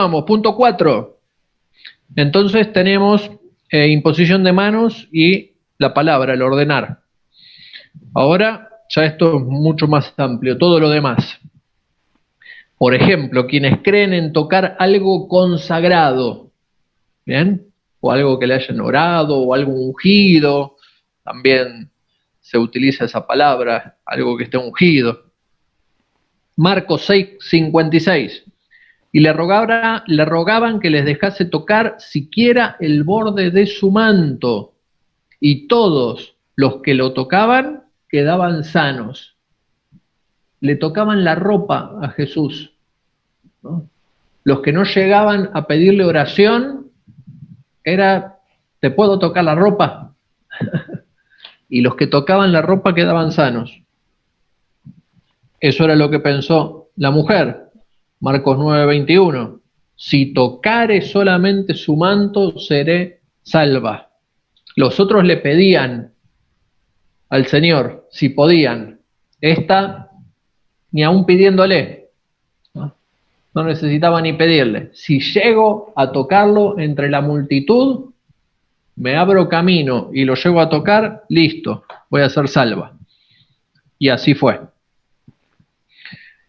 Vamos, punto 4. Entonces tenemos imposición de manos y la palabra, el ordenar. Ahora ya esto es mucho más amplio, todo lo demás. Por ejemplo, quienes creen en tocar algo consagrado, ¿bien? O algo que le hayan orado, o algo ungido, también se utiliza esa palabra, algo que esté ungido. Marcos 6:56. Y le rogaban que les dejase tocar siquiera el borde de su manto, y todos los que lo tocaban quedaban sanos. Le tocaban la ropa a Jesús, ¿no? Los que no llegaban a pedirle oración era, ¿te puedo tocar la ropa? Y los que tocaban la ropa quedaban sanos. Eso era lo que pensó la mujer. Marcos 9:21. Si tocare solamente su manto, seré salva. Los otros le pedían al Señor si podían. Esta, ni aún pidiéndole, no necesitaba ni pedirle. Si llego a tocarlo entre la multitud, me abro camino y lo llego a tocar, listo, voy a ser salva. Y así fue.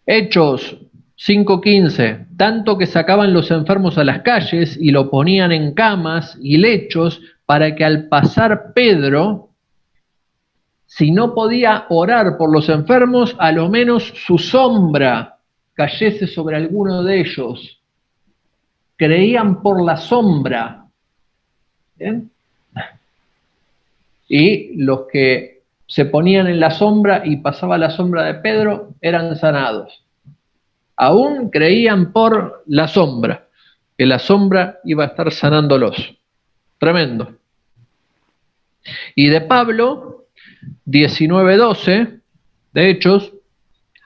Hechos 5:15, tanto que sacaban los enfermos a las calles y lo ponían en camas y lechos para que al pasar Pedro, si no podía orar por los enfermos, a lo menos su sombra cayese sobre alguno de ellos. Creían por la sombra. ¿Bien? Y los que se ponían en la sombra y pasaba la sombra de Pedro eran sanados. Aún creían por la sombra, que la sombra iba a estar sanándolos. Tremendo. Y de Pablo, 19:12, de Hechos,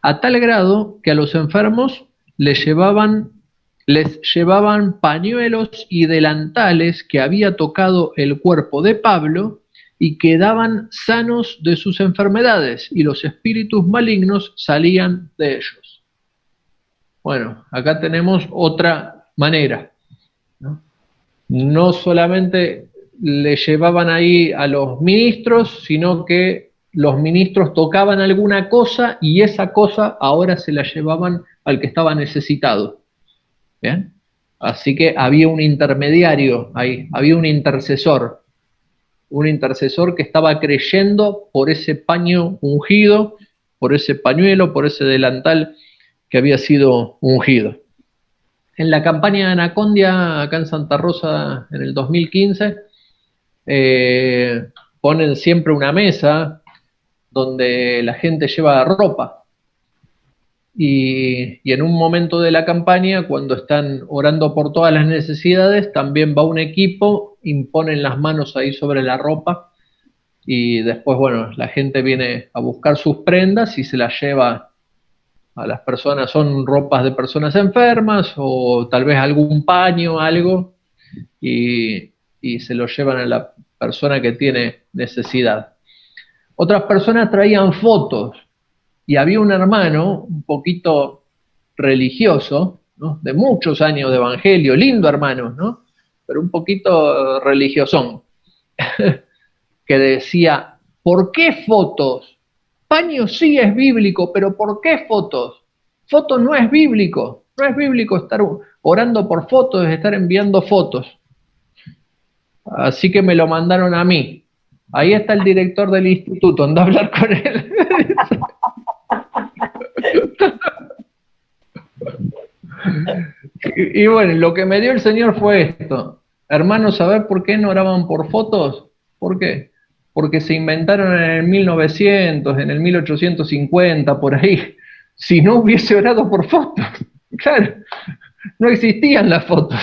a tal grado que a los enfermos les llevaban pañuelos y delantales que había tocado el cuerpo de Pablo y quedaban sanos de sus enfermedades, y los espíritus malignos salían de ellos. Bueno, acá tenemos otra manera, ¿no? No solamente le llevaban ahí a los ministros, sino que los ministros tocaban alguna cosa y esa cosa ahora se la llevaban al que estaba necesitado. ¿Bien? Así que había un intermediario ahí, había un intercesor que estaba creyendo por ese paño ungido, por ese pañuelo, por ese delantal que había sido ungido. En la campaña de Anacondia, acá en Santa Rosa, en el 2015, ponen siempre una mesa donde la gente lleva ropa. Y en un momento de la campaña, cuando están orando por todas las necesidades, también va un equipo, imponen las manos ahí sobre la ropa y después, bueno, la gente viene a buscar sus prendas y se las lleva a las personas. Son ropas de personas enfermas o tal vez algún paño, algo, y se lo llevan a la persona que tiene necesidad. Otras personas traían fotos. Y había un hermano un poquito religioso, ¿no? De muchos años de evangelio, lindo hermano, ¿no? Pero un poquito religiosón, que decía, ¿por qué fotos? Paño sí es bíblico, pero ¿por qué fotos? Fotos no es bíblico, no es bíblico estar orando por fotos, es estar enviando fotos. Así que me lo mandaron a mí. Ahí está el director del instituto, anda a hablar con él. Y bueno, lo que me dio el Señor fue esto. Hermanos, ¿saber por qué no oraban por fotos? ¿Por qué? Porque se inventaron en el 1900, en el 1850, por ahí. Si no hubiese orado por fotos, claro, no existían las fotos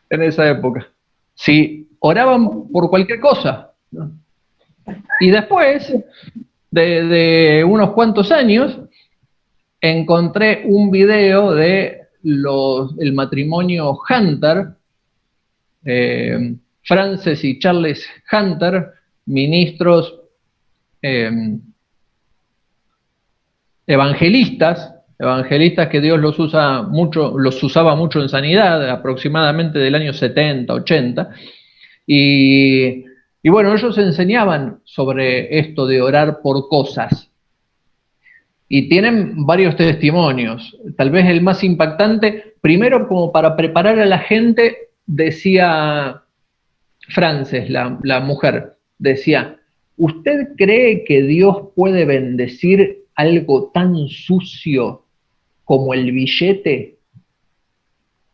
en esa época. Si oraban por cualquier cosa, ¿no? Y después de unos cuantos años, encontré un video de el matrimonio Hunter, Frances y Charles Hunter, ministros evangelistas evangelistas que Dios los usa mucho, los usaba mucho en sanidad, aproximadamente del año 70, 80, y, y bueno, ellos enseñaban sobre esto de orar por cosas, y tienen varios testimonios. Tal vez el más impactante, primero como para preparar a la gente, decía Frances, la mujer, decía, ¿usted cree que Dios puede bendecir algo tan sucio como el billete,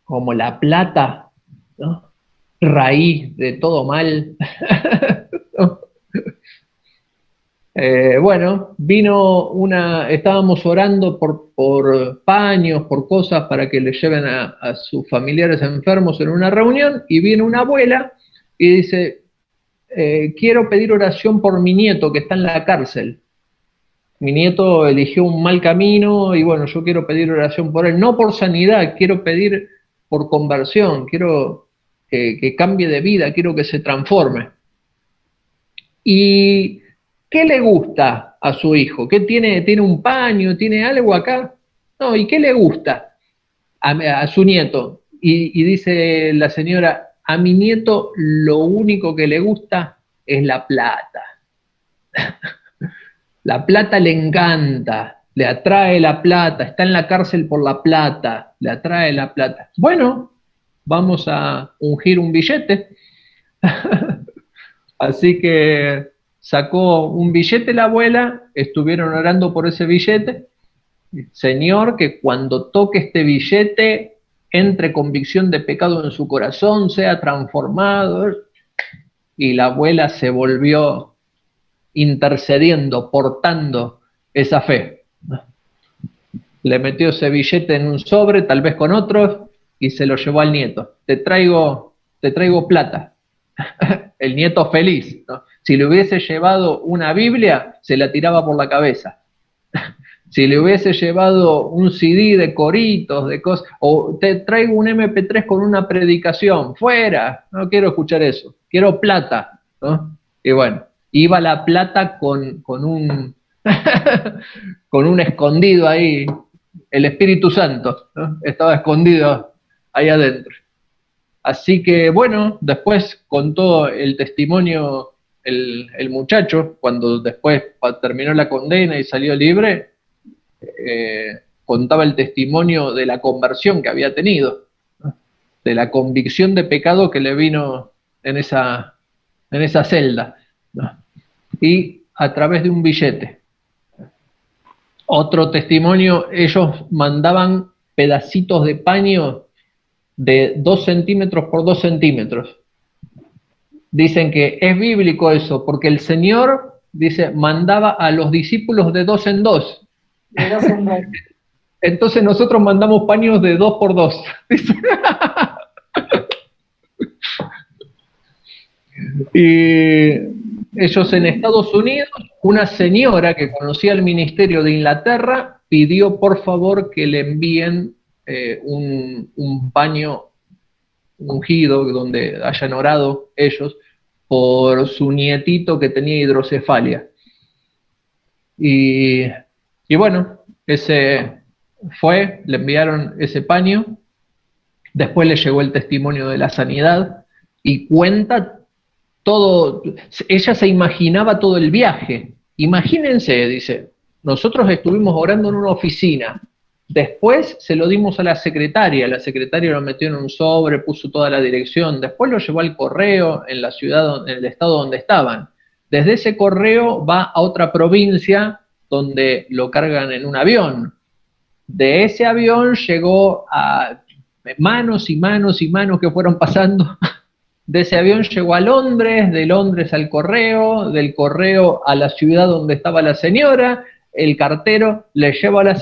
como la plata, ¿no? Raíz de todo mal? Bueno, estábamos orando por paños, por cosas para que le lleven a sus familiares enfermos en una reunión, y viene una abuela y dice, quiero pedir oración por mi nieto que está en la cárcel. Mi nieto eligió un mal camino y bueno, yo quiero pedir oración por él, no por sanidad, quiero pedir por conversión, quiero que cambie de vida, quiero que se transforme. ¿Y qué le gusta a su hijo? ¿Qué tiene? ¿Tiene un paño? ¿Tiene algo acá? No, ¿y qué le gusta a su nieto? Y dice la señora, a mi nieto lo único que le gusta es la plata. La plata le encanta, le atrae la plata, está en la cárcel por la plata, le atrae la plata. Bueno, vamos a ungir un billete. Así que sacó un billete la abuela, estuvieron orando por ese billete. Señor, que cuando toque este billete entre convicción de pecado en su corazón, sea transformado. Y la abuela se volvió intercediendo, portando esa fe. Le metió ese billete en un sobre, tal vez con otros, y se lo llevó al nieto. Te traigo plata. El nieto feliz, ¿no? Si le hubiese llevado una Biblia, se la tiraba por la cabeza. Si le hubiese llevado un CD de coritos, de cosas, o te traigo un MP3 con una predicación, fuera, no quiero escuchar eso, quiero plata, ¿no? Y bueno, iba la plata con un con un escondido ahí, el Espíritu Santo, ¿no? Estaba escondido ahí adentro. Así que bueno, después contó el testimonio el muchacho, cuando después terminó la condena y salió libre, contaba el testimonio de la conversión que había tenido, ¿no? De la convicción de pecado que le vino en esa celda, ¿no? Y a través de un billete. Otro testimonio, ellos mandaban pedacitos de paño de 2 centímetros por 2 centímetros. Dicen que es bíblico eso, porque el Señor, dice, mandaba a los discípulos de 2 en 2. De 2 en 2. Entonces nosotros mandamos paños de 2 por 2. Y ellos en Estados Unidos, una señora que conocía el ministerio de Inglaterra pidió por favor que le envíen un paño ungido donde hayan orado ellos por su nietito que tenía hidrocefalia. Y, y bueno, le enviaron ese paño, después le llegó el testimonio de la sanidad y cuenta todo, ella se imaginaba todo el viaje. Imagínense, dice, nosotros estuvimos orando en una oficina, después se lo dimos a la secretaria lo metió en un sobre, puso toda la dirección, después lo llevó al correo en la ciudad, en el estado donde estaban. Desde ese correo va a otra provincia donde lo cargan en un avión. De ese avión llegó a manos y manos y manos que fueron pasando. De ese avión llegó a Londres, de Londres al correo, del correo a la ciudad donde estaba la señora, el cartero le lleva a la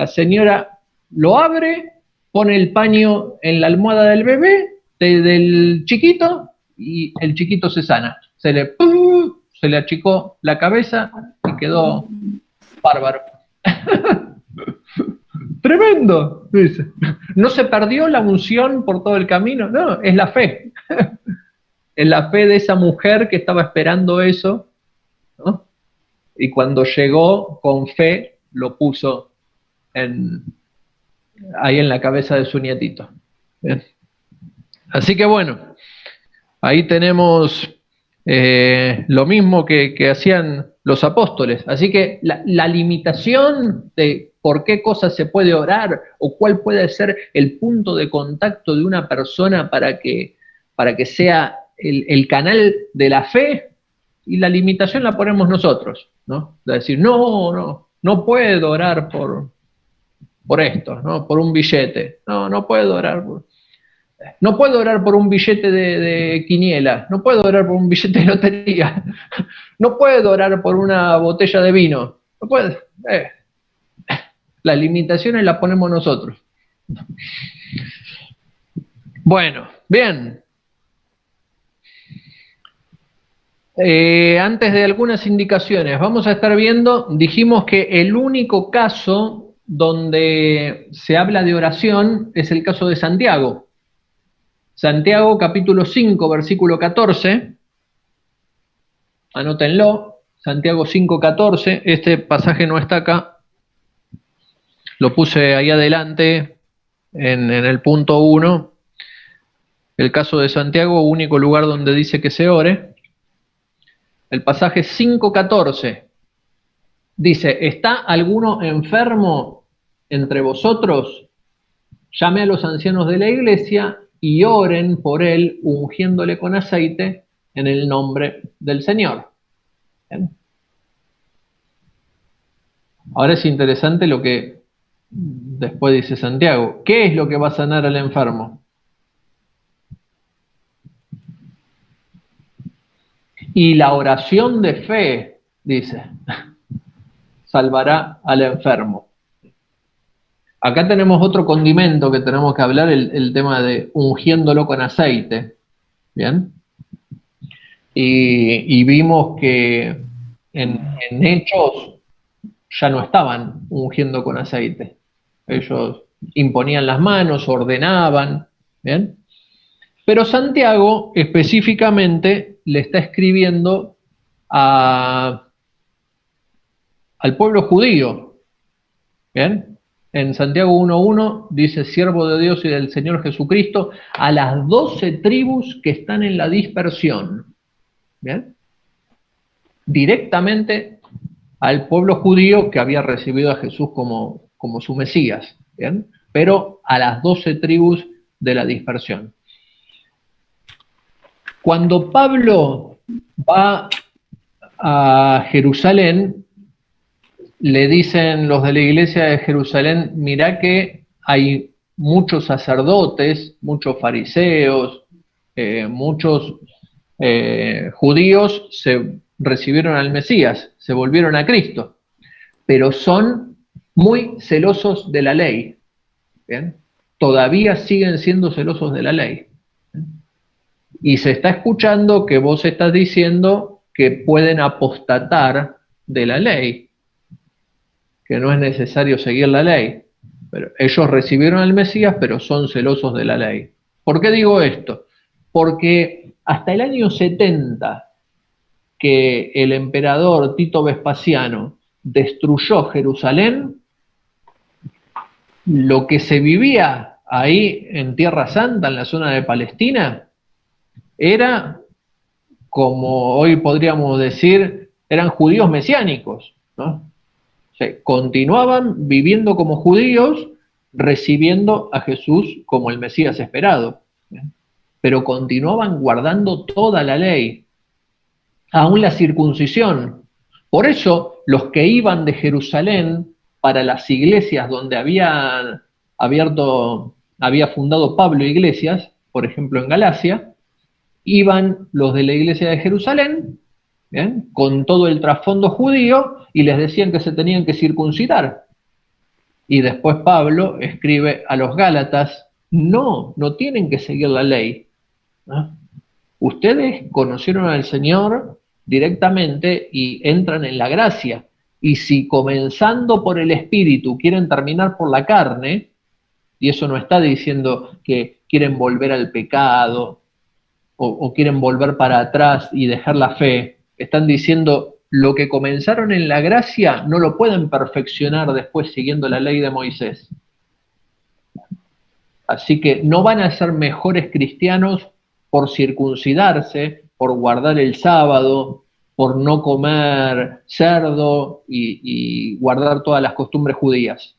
señora lo abre, pone el paño en la almohada del bebé, del chiquito, y el chiquito se sana. Se le achicó la cabeza y quedó bárbaro. Tremendo, dice. No se perdió la unción por todo el camino, no, es la fe. En la fe de esa mujer que estaba esperando eso, ¿no? Y cuando llegó con fe lo puso en, ahí en la cabeza de su nietito. Bien. Así que bueno, ahí tenemos lo mismo que hacían los apóstoles. Así que la limitación de por qué cosas se puede orar o cuál puede ser el punto de contacto de una persona para que sea el canal de la fe, y la limitación la ponemos nosotros, ¿no? De decir, no puedo orar por esto, ¿no? Por un billete. No puedo orar no puedo orar por un billete de quiniela, no puedo orar por un billete de lotería, no puedo orar por una botella de vino, no puedo. Las limitaciones las ponemos nosotros. Bueno, bien. Antes de algunas indicaciones, vamos a estar viendo, dijimos que el único caso donde se habla de oración es el caso de Santiago. Santiago capítulo 5, versículo 14. Anótenlo, Santiago 5:14, este pasaje no está acá, lo puse ahí adelante en el punto 1, el caso de Santiago, único lugar donde dice que se ore. El pasaje 5:14 dice, ¿está alguno enfermo entre vosotros? Llame a los ancianos de la iglesia y oren por él, ungiéndole con aceite en el nombre del Señor. ¿Bien? Ahora es interesante lo que después dice Santiago. ¿Qué es lo que va a sanar al enfermo? Y la oración de fe, dice, salvará al enfermo. Acá tenemos otro condimento que tenemos que hablar, el tema de ungiéndolo con aceite. ¿Bien? Y vimos que en Hechos ya no estaban ungiendo con aceite. Ellos imponían las manos, ordenaban. ¿Bien? Pero Santiago específicamente le está escribiendo al pueblo judío. ¿Bien? En Santiago 1:1 dice, siervo de Dios y del Señor Jesucristo, a las 12 tribus que están en la dispersión. ¿Bien? Directamente al pueblo judío que había recibido a Jesús como su Mesías. ¿Bien? Pero a las 12 tribus de la dispersión. Cuando Pablo va a Jerusalén, le dicen los de la iglesia de Jerusalén, mirá que hay muchos sacerdotes, muchos fariseos, muchos judíos se recibieron al Mesías, se volvieron a Cristo, pero son muy celosos de la ley. ¿Bien? Todavía siguen siendo celosos de la ley. Y se está escuchando que vos estás diciendo que pueden apostatar de la ley, que no es necesario seguir la ley. Pero ellos recibieron al Mesías, pero son celosos de la ley. ¿Por qué digo esto? Porque hasta el año 70, que el emperador Tito Vespasiano destruyó Jerusalén, lo que se vivía ahí en Tierra Santa, en la zona de Palestina, era, como hoy podríamos decir, eran judíos mesiánicos, ¿no? O sea, continuaban viviendo como judíos, recibiendo a Jesús como el Mesías esperado, ¿bien? Pero continuaban guardando toda la ley, aún la circuncisión. Por eso los que iban de Jerusalén para las iglesias donde había fundado Pablo iglesias, por ejemplo en Galacia, iban los de la iglesia de Jerusalén, ¿bien?, con todo el trasfondo judío, y les decían que se tenían que circuncidar. Y después Pablo escribe a los Gálatas, no tienen que seguir la ley, ¿no? Ustedes conocieron al Señor directamente y entran en la gracia. Y si comenzando por el Espíritu quieren terminar por la carne, y eso no está diciendo que quieren volver al pecado o quieren volver para atrás y dejar la fe, están diciendo lo que comenzaron en la gracia no lo pueden perfeccionar después siguiendo la ley de Moisés. Así que no van a ser mejores cristianos por circuncidarse, por guardar el sábado, por no comer cerdo y guardar todas las costumbres judías.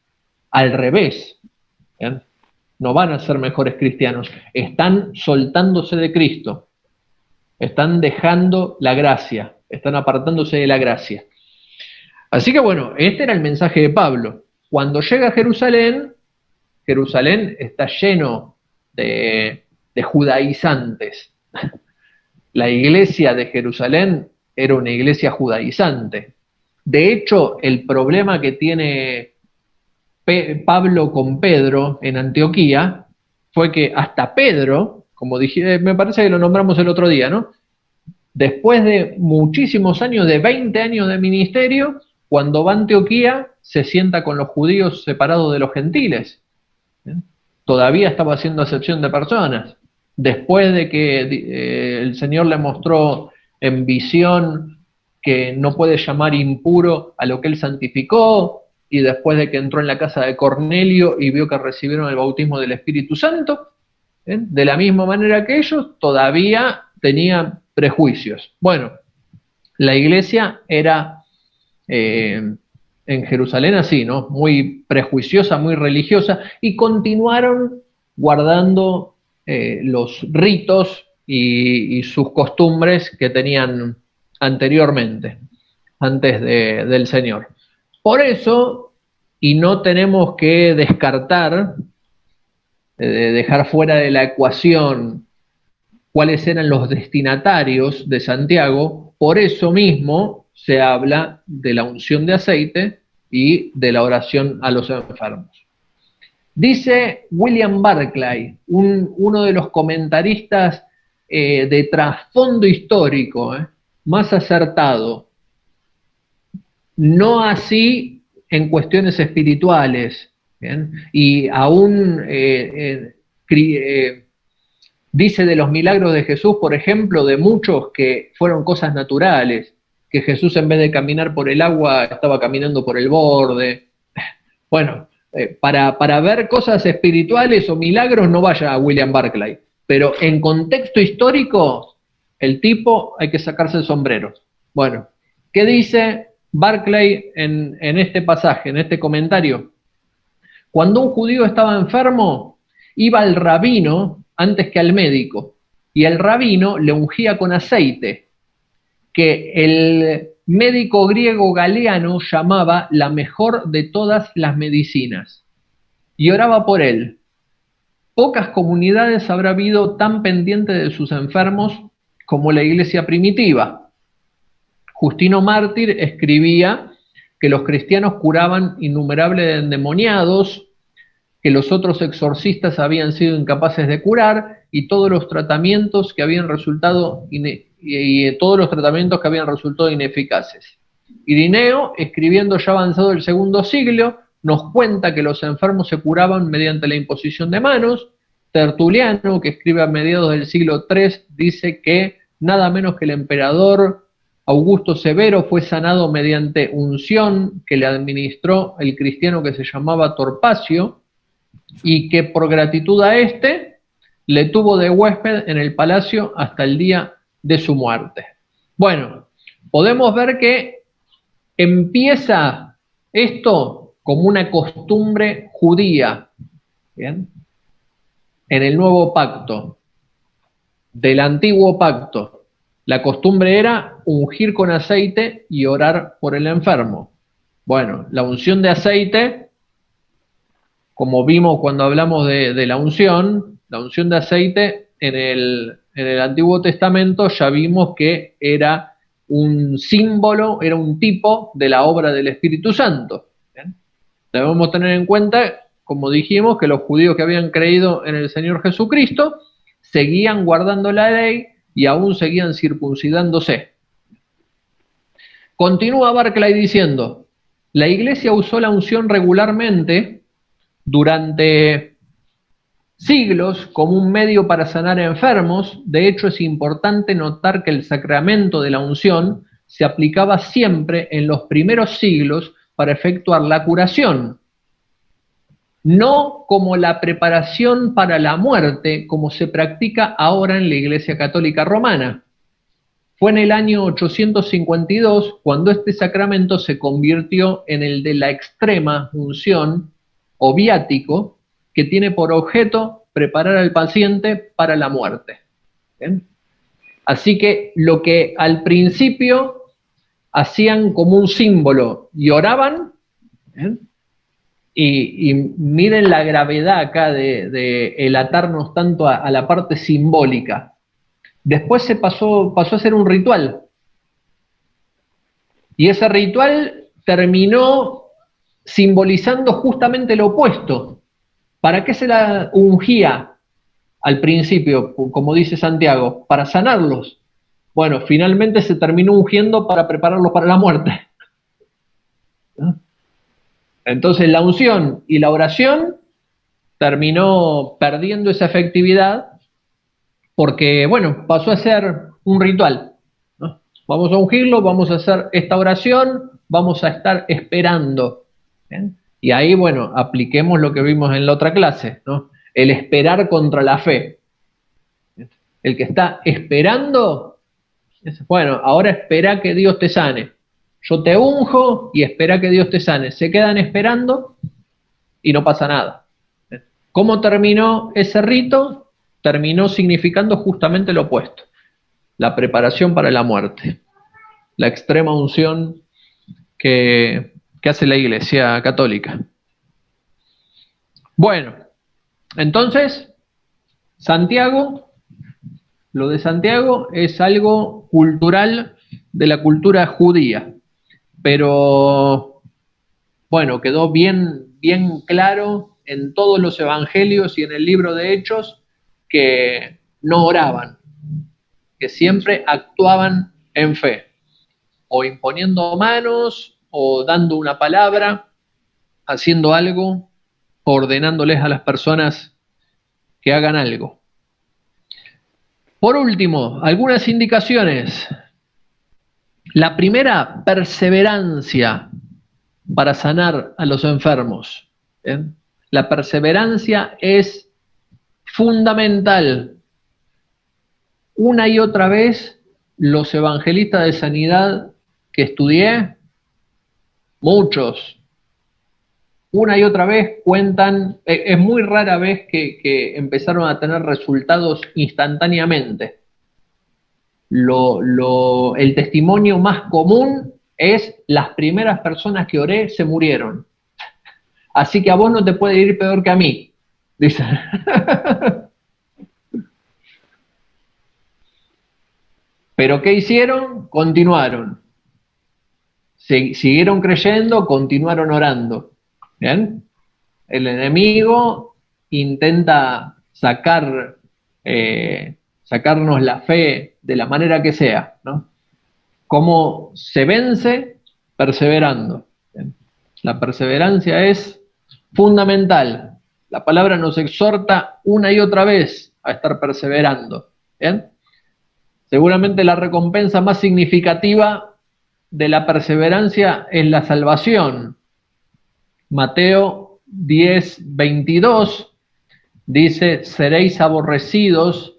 Al revés, ¿bien? No van a ser mejores cristianos. Están soltándose de Cristo, están dejando la gracia, están apartándose de la gracia. Así que bueno, este era el mensaje de Pablo. Cuando llega a Jerusalén, Jerusalén está lleno de judaizantes. La iglesia de Jerusalén era una iglesia judaizante. De hecho, el problema que tiene Pablo con Pedro en Antioquía fue que hasta Pedro, como dije, me parece que lo nombramos el otro día, ¿no? Después de muchísimos años, de 20 años de ministerio, cuando va a Antioquía, se sienta con los judíos separados de los gentiles. Todavía estaba haciendo acepción de personas. Después de que el Señor le mostró en visión que no puede llamar impuro a lo que él santificó, y después de que entró en la casa de Cornelio y vio que recibieron el bautismo del Espíritu Santo, de la misma manera que ellos, todavía tenían prejuicios. Bueno, la iglesia era en Jerusalén así, ¿no? Muy prejuiciosa, muy religiosa, y continuaron guardando los ritos y sus costumbres que tenían anteriormente, antes del Señor. Por eso, y no tenemos que descartar, dejar fuera de la ecuación cuáles eran los destinatarios de Santiago, por eso mismo se habla de la unción de aceite y de la oración a los enfermos. Dice William Barclay, uno de los comentaristas de trasfondo histórico más acertado, no así en cuestiones espirituales, ¿bien? Y aún dice de los milagros de Jesús, por ejemplo, de muchos que fueron cosas naturales, que Jesús en vez de caminar por el agua estaba caminando por el borde. Bueno, para ver cosas espirituales o milagros no vaya a William Barclay, pero en contexto histórico, el tipo hay que sacarse el sombrero. Bueno, ¿qué dice Barclay en este pasaje, en este comentario? Cuando un judío estaba enfermo, iba al rabino antes que al médico, y el rabino le ungía con aceite, que el médico griego Galeano llamaba la mejor de todas las medicinas, y oraba por él. Pocas comunidades habrá habido tan pendientes de sus enfermos como la iglesia primitiva. Justino Mártir escribía que los cristianos curaban innumerables endemoniados, que los otros exorcistas habían sido incapaces de curar, y todos los tratamientos que habían resultado ineficaces. Irineo, escribiendo ya avanzado el segundo siglo, nos cuenta que los enfermos se curaban mediante la imposición de manos. Tertuliano, que escribe a mediados del siglo III, dice que nada menos que el emperador Augusto Severo fue sanado mediante unción que le administró el cristiano que se llamaba Torpacio, y que por gratitud a este le tuvo de huésped en el palacio hasta el día de su muerte. Bueno, podemos ver que empieza esto como una costumbre judía, ¿bien? En el nuevo pacto. Del antiguo pacto, la costumbre era ungir con aceite y orar por el enfermo. Bueno, la unción de aceite, como vimos cuando hablamos de la unción de aceite en el Antiguo Testamento ya vimos que era un símbolo, era un tipo de la obra del Espíritu Santo. ¿Bien? Debemos tener en cuenta, como dijimos, que los judíos que habían creído en el Señor Jesucristo seguían guardando la ley y aún seguían circuncidándose. Continúa Barclay diciendo, la iglesia usó la unción regularmente durante siglos como un medio para sanar enfermos. De hecho, es importante notar que el sacramento de la unción se aplicaba siempre en los primeros siglos para efectuar la curación, no como la preparación para la muerte, como se practica ahora en la Iglesia Católica Romana. Fue en el año 852 cuando este sacramento se convirtió en el de la extrema unción o viático, que tiene por objeto preparar al paciente para la muerte. ¿Bien? Así que lo que al principio hacían como un símbolo y oraban, ¿bien? Y miren la gravedad acá de el atarnos tanto a la parte simbólica. Después se pasó a ser un ritual. Y ese ritual terminó simbolizando justamente lo opuesto. ¿Para qué se la ungía al principio, como dice Santiago? Para sanarlos. Bueno, finalmente se terminó ungiendo para prepararlos para la muerte. ¿No? Entonces la unción y la oración terminó perdiendo esa efectividad porque, bueno, pasó a ser un ritual, ¿no? Vamos a ungirlo, vamos a hacer esta oración, vamos a estar esperando. ¿Bien? Y ahí, bueno, apliquemos lo que vimos en la otra clase, ¿no? El esperar contra la fe. El que está esperando, bueno, ahora espera que Dios te sane. Yo te unjo y espera que Dios te sane. Se quedan esperando y no pasa nada. ¿Cómo terminó ese rito? Terminó significando justamente lo opuesto. La preparación para la muerte. La extrema unción que hace la Iglesia Católica. Bueno, entonces, Santiago, lo de Santiago es algo cultural de la cultura judía, pero bueno, quedó bien claro en todos los evangelios y en el libro de Hechos que no oraban, que siempre actuaban en fe, o imponiendo manos, o dando una palabra, haciendo algo, ordenándoles a las personas que hagan algo. Por último, algunas indicaciones. La primera, perseverancia para sanar a los enfermos. ¿Bien? La perseverancia es fundamental. Una y otra vez, los evangelistas de sanidad que estudié, muchos, una y otra vez cuentan, es muy rara vez que empezaron a tener resultados instantáneamente. El testimonio más común es: las primeras personas que oré se murieron. Así que a vos no te puede ir peor que a mí, dicen. Pero ¿qué hicieron? Continuaron. Siguieron creyendo, continuaron orando. ¿Bien? El enemigo intenta sacarnos la fe de la manera que sea, ¿no? ¿Cómo se vence? Perseverando. ¿Bien? La perseverancia es fundamental. La palabra nos exhorta una y otra vez a estar perseverando. ¿Bien? Seguramente la recompensa más significativa de la perseverancia es la salvación. Mateo 10:22 dice: seréis aborrecidos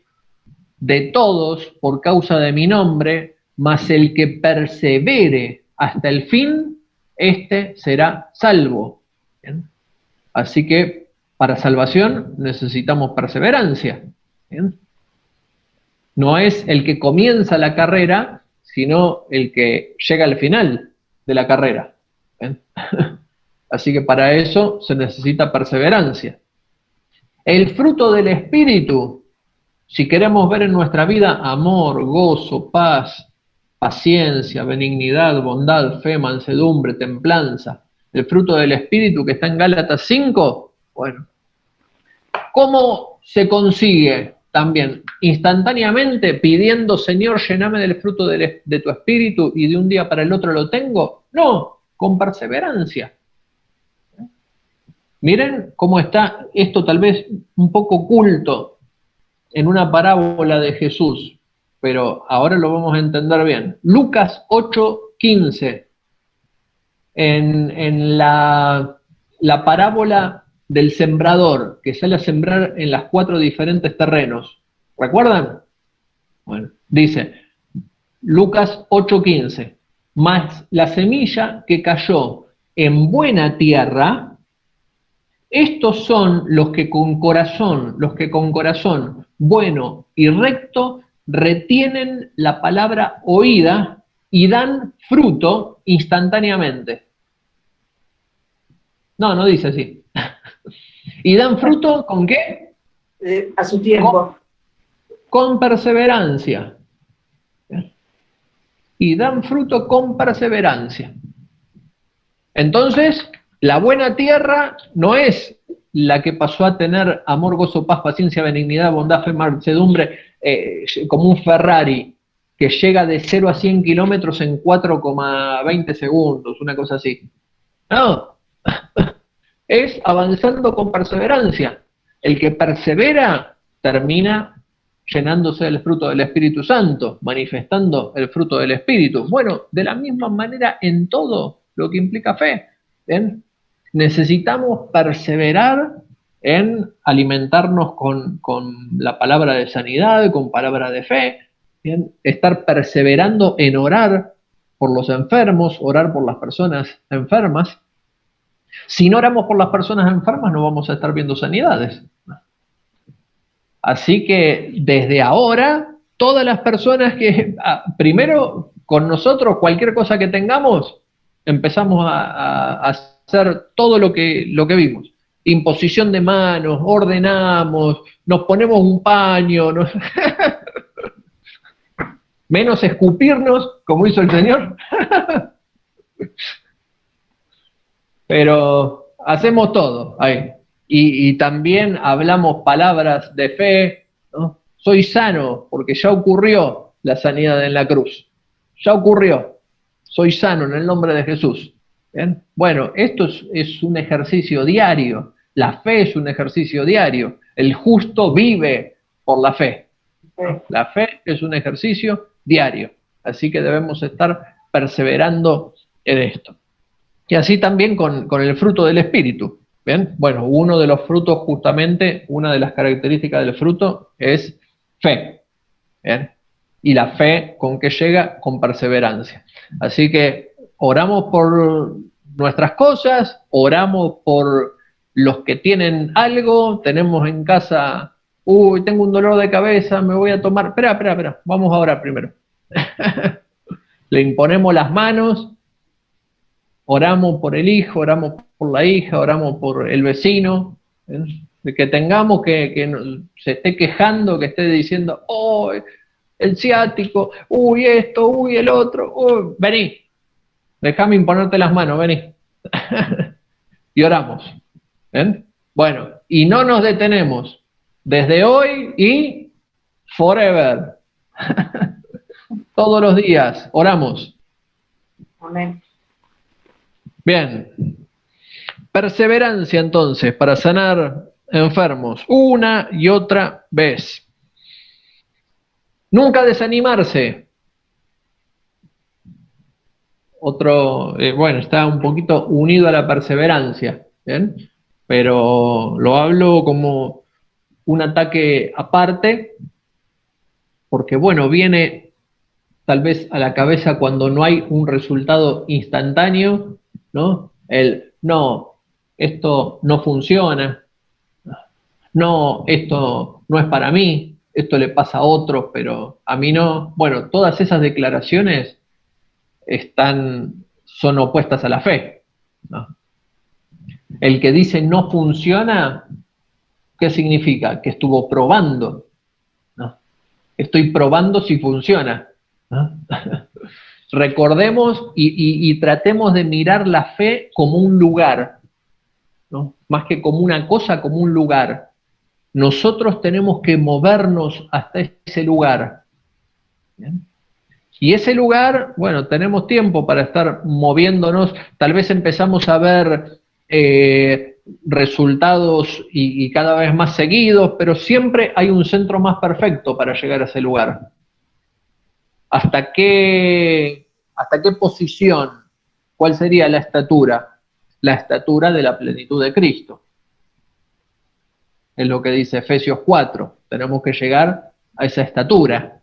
de todos por causa de mi nombre, mas el que persevere hasta el fin, éste será salvo. ¿Bien? Así que para salvación necesitamos perseverancia. ¿Bien? No es el que comienza la carrera, sino el que llega al final de la carrera. ¿Bien? Así que para eso se necesita perseverancia. El fruto del Espíritu, si queremos ver en nuestra vida amor, gozo, paz, paciencia, benignidad, bondad, fe, mansedumbre, templanza, el fruto del Espíritu que está en Gálatas 5, bueno, ¿cómo se consigue? También instantáneamente pidiendo: Señor, lléname del fruto de tu Espíritu, y de un día para el otro lo tengo. No, con perseverancia. Miren cómo está esto, tal vez un poco oculto en una parábola de Jesús. pero ahora lo vamos a entender bien. Lucas 8:15, en la parábola del sembrador, que sale a sembrar en las 4 diferentes terrenos. ¿Recuerdan? Bueno, dice Lucas 8:15, mas la semilla que cayó en buena tierra, estos son los que con corazón bueno y recto retienen la palabra oída y dan fruto instantáneamente. No, no dice así. ¿Y dan fruto con qué? A su tiempo. Con perseverancia. Y dan fruto con perseverancia. Entonces, la buena tierra no es la que pasó a tener amor, gozo, paz, paciencia, benignidad, bondad, fe, mansedumbre, como un Ferrari que llega de 0 a 100 kilómetros en 4,20 segundos, una cosa así. No, es avanzando con perseverancia. El que persevera termina llenándose del fruto del Espíritu Santo, manifestando el fruto del Espíritu. Bueno, de la misma manera en todo lo que implica fe. ¿Bien? Necesitamos perseverar en alimentarnos con la palabra de sanidad, con palabra de fe, ¿bien? Estar perseverando en orar por los enfermos, orar por las personas enfermas. Si no oramos por las personas enfermas, no vamos a estar viendo sanidades. Así que desde ahora, todas las personas que, primero, con nosotros, cualquier cosa que tengamos, empezamos a hacer todo lo que vimos. Imposición de manos, ordenamos, nos ponemos un paño, menos escupirnos, como hizo el Señor. Pero hacemos todo ahí. Y también hablamos palabras de fe, ¿no? Soy sano porque ya ocurrió la sanidad en la cruz. Ya ocurrió. Soy sano en el nombre de Jesús. ¿Bien? Bueno, esto es un ejercicio diario. La fe es un ejercicio diario. El justo vive por la fe. La fe es un ejercicio diario. Así que debemos estar perseverando en esto. Y así también con el fruto del Espíritu. ¿Bien? Bueno, uno de los frutos, justamente, una de las características del fruto es fe. ¿Bien? Y la fe, ¿con qué llega? Con perseverancia. Así que oramos por nuestras cosas, oramos por los que tienen algo, tenemos en casa, tengo un dolor de cabeza, me voy a tomar, espera, vamos a orar primero. Le imponemos las manos. Oramos por el hijo, oramos por la hija, oramos por el vecino, ¿eh? Que tengamos que se esté quejando, que esté diciendo, oh, el ciático, uy esto, uy el otro, vení, déjame imponerte las manos, vení. Y oramos. ¿Eh? Bueno, y no nos detenemos, desde hoy y forever. Todos los días, oramos. Amén. Bien. Perseverancia entonces para sanar enfermos una y otra vez. Nunca desanimarse. Otro, bueno, está un poquito unido a la perseverancia, ¿bien? Pero lo hablo como un ataque aparte, porque bueno, viene tal vez a la cabeza cuando no hay un resultado instantáneo, ¿no? No, esto no funciona, no, esto no es para mí, esto le pasa a otros, pero a mí no. Bueno, todas esas declaraciones son opuestas a la fe, ¿no? El que dice no funciona, ¿qué significa? Que estuvo probando, ¿no? Estoy probando si funciona, ¿no? Recordemos y tratemos de mirar la fe como un lugar, ¿no? Más que como una cosa, como un lugar. Nosotros tenemos que movernos hasta ese lugar. ¿Bien? Y ese lugar, bueno, tenemos tiempo para estar moviéndonos, tal vez empezamos a ver resultados y cada vez más seguidos, pero siempre hay un centro más perfecto para llegar a ese lugar. ¿Hasta qué posición? ¿Cuál sería la estatura? La estatura de la plenitud de Cristo. Es lo que dice Efesios 4. Tenemos que llegar a esa estatura.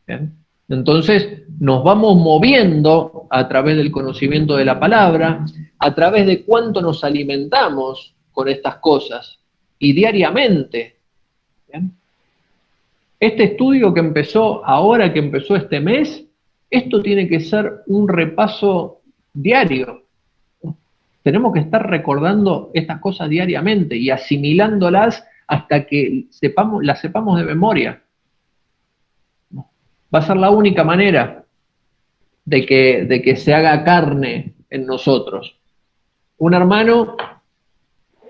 ¿Bien? Entonces, nos vamos moviendo a través del conocimiento de la palabra, a través de cuánto nos alimentamos con estas cosas, y diariamente. ¿Bien? Este estudio que empezó ahora, que empezó este mes, esto tiene que ser un repaso diario. Tenemos que estar recordando estas cosas diariamente y asimilándolas hasta que las sepamos de memoria. Va a ser la única manera de que se haga carne en nosotros. Un hermano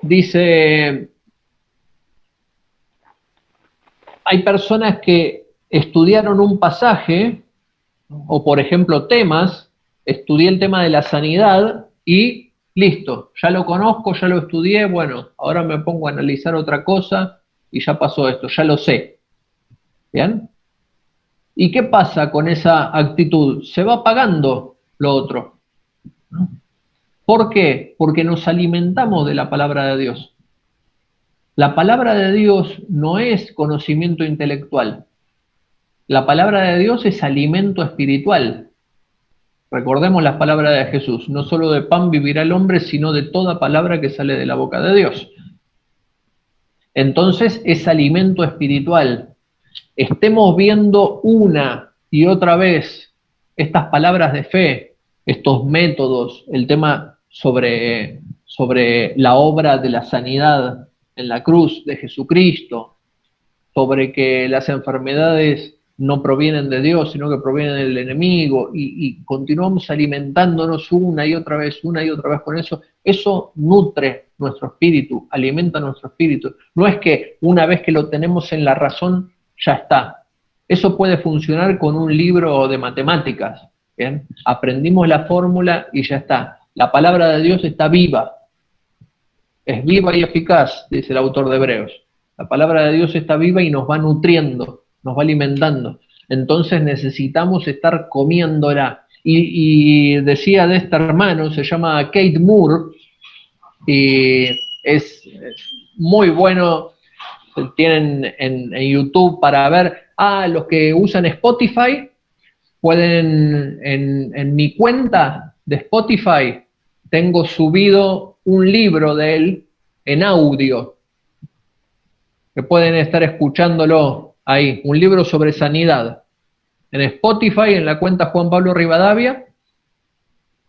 dice, hay personas que estudiaron un pasaje, o por ejemplo temas, estudié el tema de la sanidad y listo, ya lo conozco, ya lo estudié, bueno, ahora me pongo a analizar otra cosa y ya pasó esto, ya lo sé. ¿Bien? ¿Y qué pasa con esa actitud? Se va apagando lo otro. ¿Por qué? Porque nos alimentamos de la palabra de Dios. La palabra de Dios no es conocimiento intelectual. La palabra de Dios es alimento espiritual. Recordemos las palabras de Jesús. No solo de pan vivirá el hombre, sino de toda palabra que sale de la boca de Dios. Entonces es alimento espiritual. Estemos viendo una y otra vez estas palabras de fe, estos métodos, el tema sobre la obra de la sanidad en la cruz de Jesucristo, sobre que las enfermedades no provienen de Dios, sino que provienen del enemigo, y continuamos alimentándonos una y otra vez con eso. Eso nutre nuestro espíritu, alimenta nuestro espíritu. No es que una vez que lo tenemos en la razón, ya está. Eso puede funcionar con un libro de matemáticas. ¿Bien? Aprendimos la fórmula y ya está. La palabra de Dios está viva. Es viva y eficaz, dice el autor de Hebreos. La palabra de Dios está viva y nos va nutriendo, nos va alimentando. Entonces necesitamos estar comiéndola. Y decía de este hermano, se llama Kate Moore, y es muy bueno. Tienen en YouTube para ver, los que usan Spotify, pueden, en mi cuenta de Spotify, tengo subido un libro de él en audio, que pueden estar escuchándolo ahí, un libro sobre sanidad. En Spotify, en la cuenta Juan Pablo Rivadavia,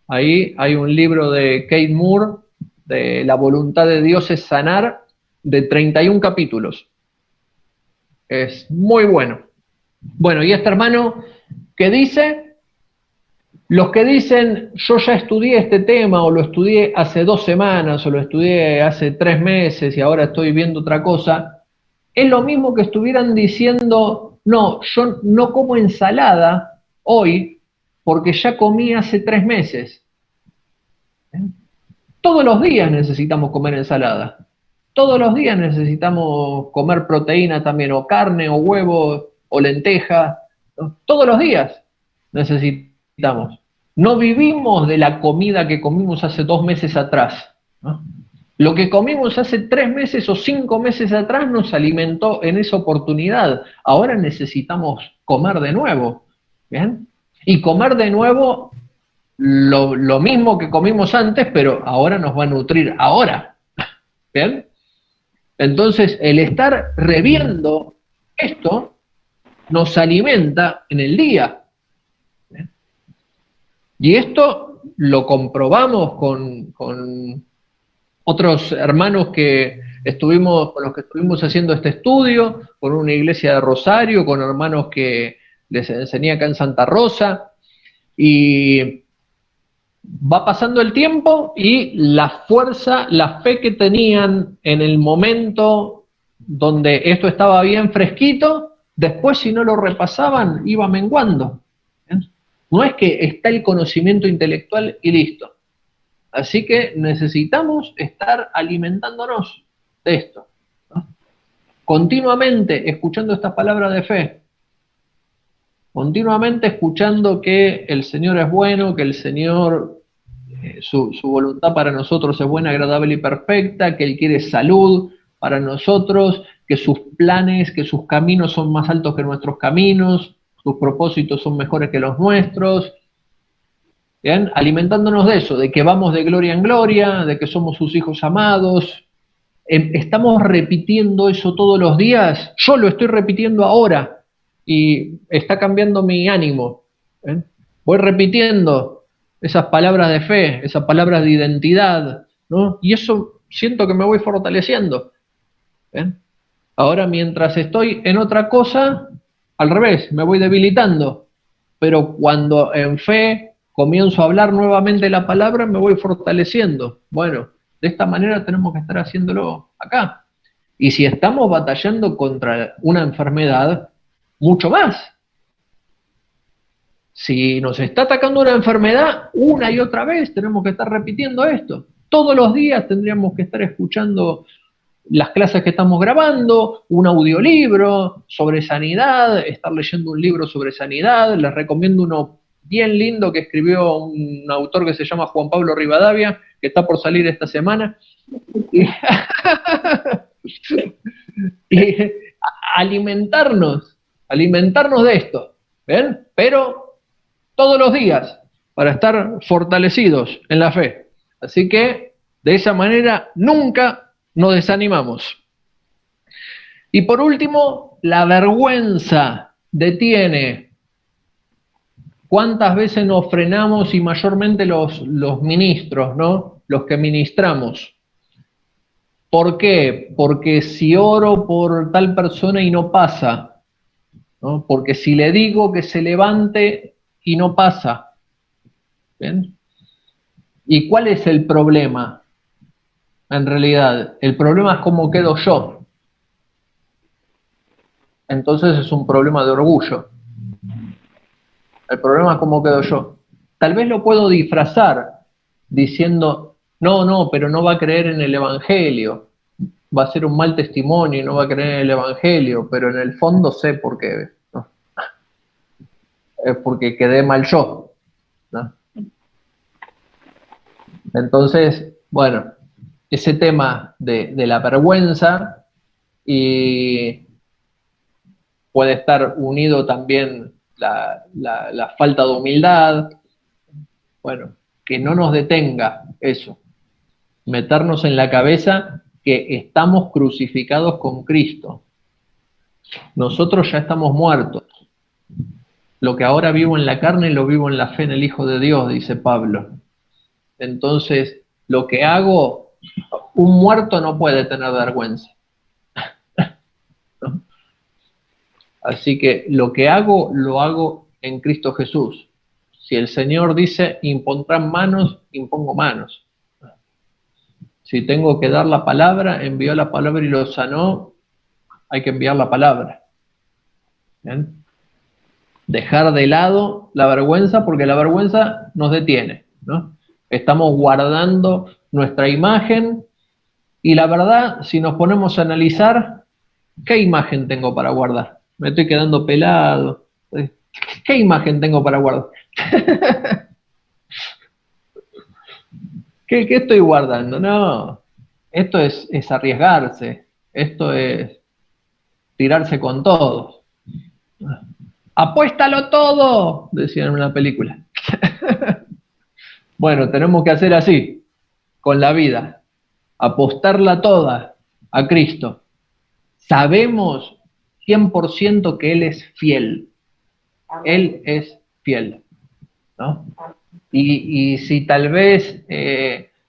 ahí hay un libro de Kate Moore, de La voluntad de Dios es sanar, de 31 capítulos. Es muy bueno. Bueno, y este hermano que dice, los que dicen, yo ya estudié este tema, o lo estudié hace 2 semanas, o lo estudié hace 3 meses y ahora estoy viendo otra cosa, es lo mismo que estuvieran diciendo, no, yo no como ensalada hoy porque ya comí hace 3 meses. Todos los días necesitamos comer ensalada. Todos los días necesitamos comer proteína también, o carne, o huevo, o lenteja. Todos los días necesitamos. No vivimos de la comida que comimos hace 2 meses atrás, ¿no? Lo que comimos hace 3 meses o 5 meses atrás nos alimentó en esa oportunidad. Ahora necesitamos comer de nuevo. ¿Bien? Y comer de nuevo lo mismo que comimos antes, pero ahora nos va a nutrir ahora. ¿Bien? Entonces, el estar reviendo esto nos alimenta en el día. ¿Bien? Y esto lo comprobamos con otros hermanos con los que estuvimos haciendo este estudio, con una iglesia de Rosario, con hermanos que les enseñé acá en Santa Rosa, y va pasando el tiempo y la fuerza, la fe que tenían en el momento donde esto estaba bien fresquito, después si no lo repasaban iba menguando. No es que está el conocimiento intelectual y listo. Así que necesitamos estar alimentándonos de esto, ¿no? Continuamente escuchando estas palabras de fe. continuamente escuchando que el Señor es bueno, que el Señor, su voluntad para nosotros es buena, agradable y perfecta, que Él quiere salud para nosotros, que sus planes, que sus caminos son más altos que nuestros caminos, sus propósitos son mejores que los nuestros. ¿Bien? Alimentándonos de eso, de que vamos de gloria en gloria, de que somos sus hijos amados. Estamos repitiendo eso todos los días. Yo lo estoy repitiendo ahora y está cambiando mi ánimo. ¿Bien? Voy repitiendo esas palabras de fe, esas palabras de identidad, ¿no? Y eso siento que me voy fortaleciendo. ¿Bien? Ahora, mientras estoy en otra cosa, al revés, me voy debilitando. Pero cuando en fe comienzo a hablar nuevamente la palabra, me voy fortaleciendo. Bueno, de esta manera tenemos que estar haciéndolo acá. Y si estamos batallando contra una enfermedad, mucho más. Si nos está atacando una enfermedad, una y otra vez tenemos que estar repitiendo esto. Todos los días tendríamos que estar escuchando las clases que estamos grabando, un audiolibro sobre sanidad, estar leyendo un libro sobre sanidad. Les recomiendo uno bien lindo que escribió un autor que se llama Juan Pablo Rivadavia, que está por salir esta semana. Y, y alimentarnos de esto, ¿ven? Pero todos los días, para estar fortalecidos en la fe. Así que, de esa manera, nunca nos desanimamos. Y por último, la vergüenza detiene. ¿Cuántas veces nos frenamos y mayormente los ministros, ¿no? Los que ministramos? ¿Por qué? Porque si oro por tal persona y no pasa, ¿no? Porque si le digo que se levante y no pasa. ¿Bien? ¿Y cuál es el problema? En realidad, el problema es cómo quedo yo. Entonces es un problema de orgullo. El problema es cómo quedo yo. Tal vez lo puedo disfrazar diciendo, no, pero no va a creer en el Evangelio. Va a ser un mal testimonio y no va a creer en el Evangelio, pero en el fondo sé por qué. ¿No? Es porque quedé mal yo. ¿No? Entonces, bueno, ese tema de la vergüenza y puede estar unido también la falta de humildad. Bueno, que no nos detenga eso. Meternos en la cabeza que estamos crucificados con Cristo. Nosotros ya estamos muertos. Lo que ahora vivo en la carne lo vivo en la fe en el Hijo de Dios, dice Pablo. Entonces, lo que hago, un muerto no puede tener vergüenza. ¿No? Así que lo que hago, lo hago en Cristo Jesús. Si el Señor dice, impondrán manos, impongo manos. Si tengo que dar la palabra, envió la palabra y lo sanó, hay que enviar la palabra. ¿Bien? Dejar de lado la vergüenza, porque la vergüenza nos detiene, ¿no? Estamos guardando nuestra imagen y la verdad, si nos ponemos a analizar, ¿qué imagen tengo para guardar? Me estoy quedando pelado. ¿Qué imagen tengo para guardar? ¿Qué estoy guardando? No, esto es arriesgarse, esto es tirarse con todo. ¡Apuéstalo todo! Decían en una película. Bueno, tenemos que hacer así, con la vida, apostarla toda a Cristo. Sabemos 100% que Él es fiel. Él es fiel, ¿no? Y si tal vez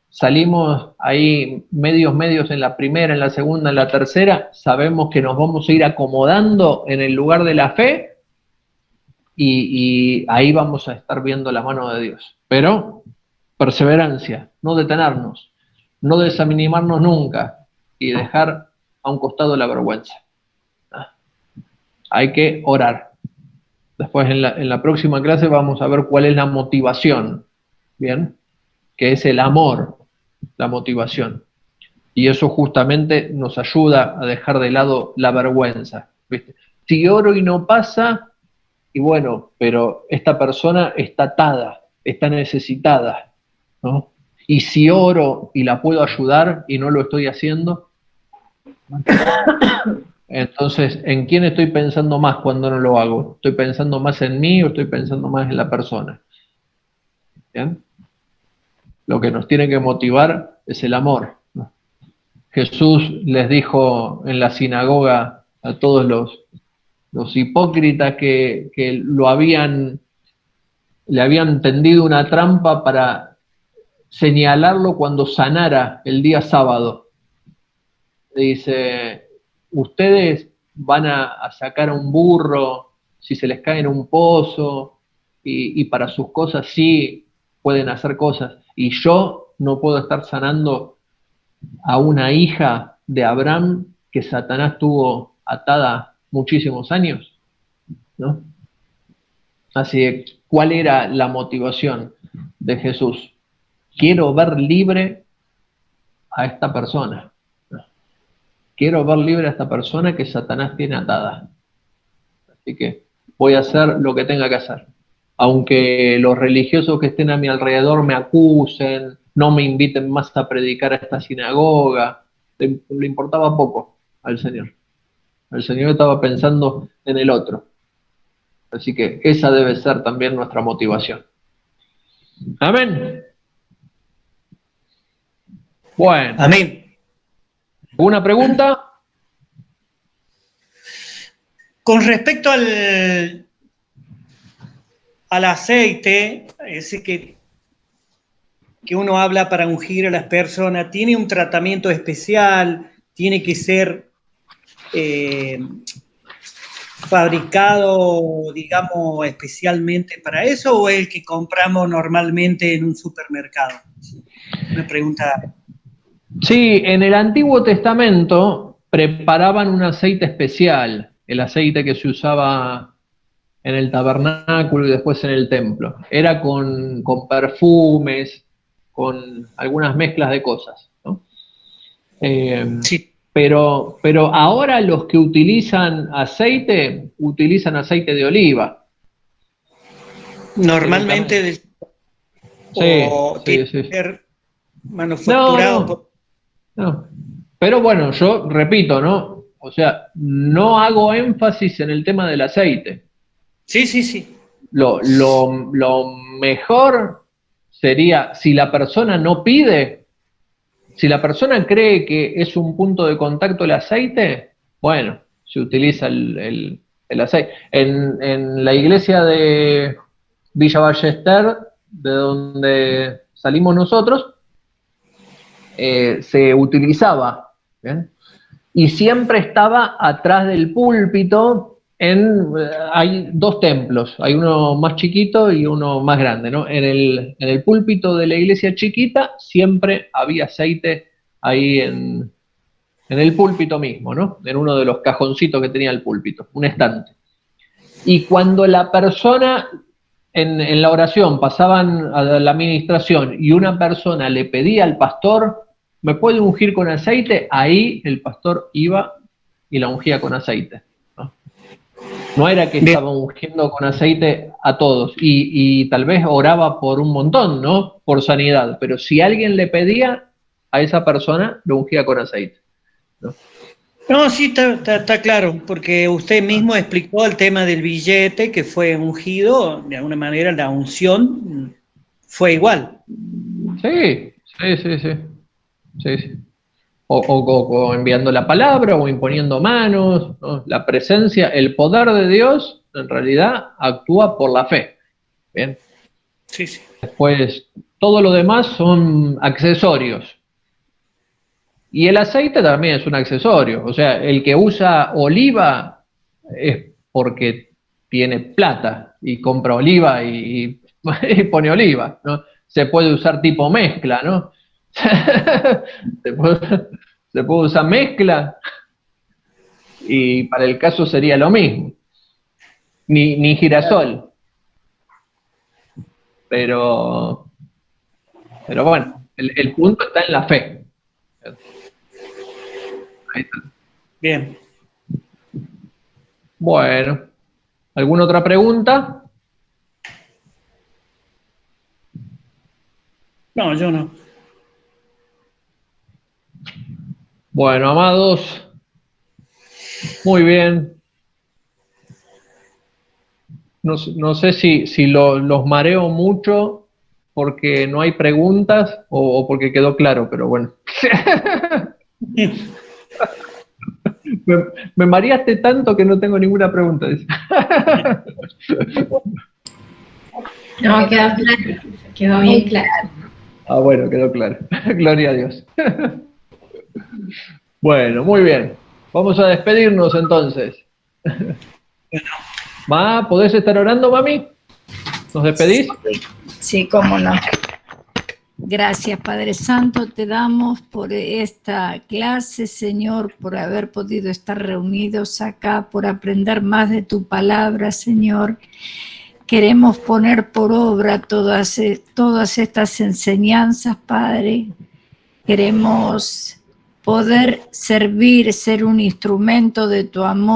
salimos ahí medios en la primera, en la segunda, en la tercera, sabemos que nos vamos a ir acomodando en el lugar de la fe y ahí vamos a estar viendo la mano de Dios. Pero perseverancia, no detenernos, no desanimarnos nunca y dejar a un costado la vergüenza. Hay que orar. Después en la próxima clase vamos a ver cuál es la motivación, ¿bien? Que es el amor, la motivación. Y eso justamente nos ayuda a dejar de lado la vergüenza, ¿viste? Si oro y no pasa, y bueno, pero esta persona está atada, está necesitada, ¿no? Y si oro y la puedo ayudar y no lo estoy haciendo, entonces, ¿en quién estoy pensando más cuando no lo hago? ¿Estoy pensando más en mí o estoy pensando más en la persona? ¿Bien? Lo que nos tiene que motivar es el amor, ¿no? Jesús les dijo en la sinagoga a todos los hipócritas que le habían tendido una trampa para señalarlo cuando sanara el día sábado. Dice, ustedes van a sacar a un burro si se les cae en un pozo y para sus cosas sí pueden hacer cosas. Y yo no puedo estar sanando a una hija de Abraham que Satanás tuvo atada muchísimos años, ¿no? Así que, ¿cuál era la motivación de Jesús? Quiero ver libre a esta persona. Quiero ver libre a esta persona que Satanás tiene atada. Así que voy a hacer lo que tenga que hacer. Aunque los religiosos que estén a mi alrededor me acusen, no me inviten más a predicar a esta sinagoga, le importaba poco al Señor. El Señor estaba pensando en el otro. Así que esa debe ser también nuestra motivación. Amén. Bueno, Amén. ¿una pregunta? Con respecto al aceite, ese que uno habla para ungir a las personas, ¿tiene un tratamiento especial? ¿Tiene que ser fabricado, digamos, especialmente para eso o es el que compramos normalmente en un supermercado? Una pregunta. Sí, en el Antiguo Testamento preparaban un aceite especial, el aceite que se usaba en el tabernáculo y después en el templo. Era con perfumes, con algunas mezclas de cosas, ¿no? Sí, Pero ahora los que utilizan aceite de oliva normalmente directamente. Sí, o tiene sí, que sí. ser No, manufacturado por... no, no. Pero bueno, yo repito, ¿no? O sea, no hago énfasis en el tema del aceite. Sí, sí, sí. Lo mejor sería, si la persona no pide, si la persona cree que es un punto de contacto el aceite, bueno, se utiliza el aceite. En la iglesia de Villa Ballester, de donde salimos nosotros, se utilizaba, ¿bien? Y siempre estaba atrás del púlpito. Hay dos templos, hay uno más chiquito y uno más grande, ¿no? En el púlpito de la iglesia chiquita siempre había aceite ahí en el púlpito mismo, ¿no? En uno de los cajoncitos que tenía el púlpito, un estante. Y cuando la persona en la oración pasaban a la administración y una persona le pedía al pastor, ¿me puede ungir con aceite? Ahí el pastor iba y la ungía con aceite, ¿no? No era que Bien. estaba ungiendo con aceite a todos y tal vez oraba por un montón, ¿no? Por sanidad, pero si alguien le pedía a esa persona, lo ungía con aceite, ¿no? No, sí, está claro, porque usted mismo explicó el tema del billete que fue ungido, de alguna manera la unción fue igual. Sí, sí, sí, sí. Sí, sí. O enviando la palabra o imponiendo manos, ¿no? La presencia, el poder de Dios en realidad actúa por la fe. Bien. Sí, sí. Después, todo lo demás son accesorios. Y el aceite también es un accesorio. O sea, el que usa oliva es porque tiene plata y compra oliva y pone oliva, ¿no? Se puede usar tipo mezcla, ¿no? se puede, se puede usar mezcla y para el caso sería lo mismo. Ni girasol, pero, pero bueno, el punto está en la fe. Ahí está. Bien. Bueno, ¿Alguna otra pregunta? No, yo no. Bueno, amados, muy bien. No sé si los mareo mucho porque no hay preguntas o porque quedó claro, pero bueno. Me mareaste tanto que no tengo ninguna pregunta. No, quedó claro, quedó bien claro. Ah, bueno, quedó claro. Gloria a Dios. Bueno, muy bien. Vamos a despedirnos entonces. Ma, ¿podés estar orando, mami? ¿Nos despedís? Sí, cómo no. Gracias, Padre Santo, te damos por esta clase, Señor, por haber podido estar reunidos acá, por aprender más de tu palabra, Señor. Queremos poner por obra todas estas enseñanzas, Padre. Queremos poder servir, ser un instrumento de tu amor.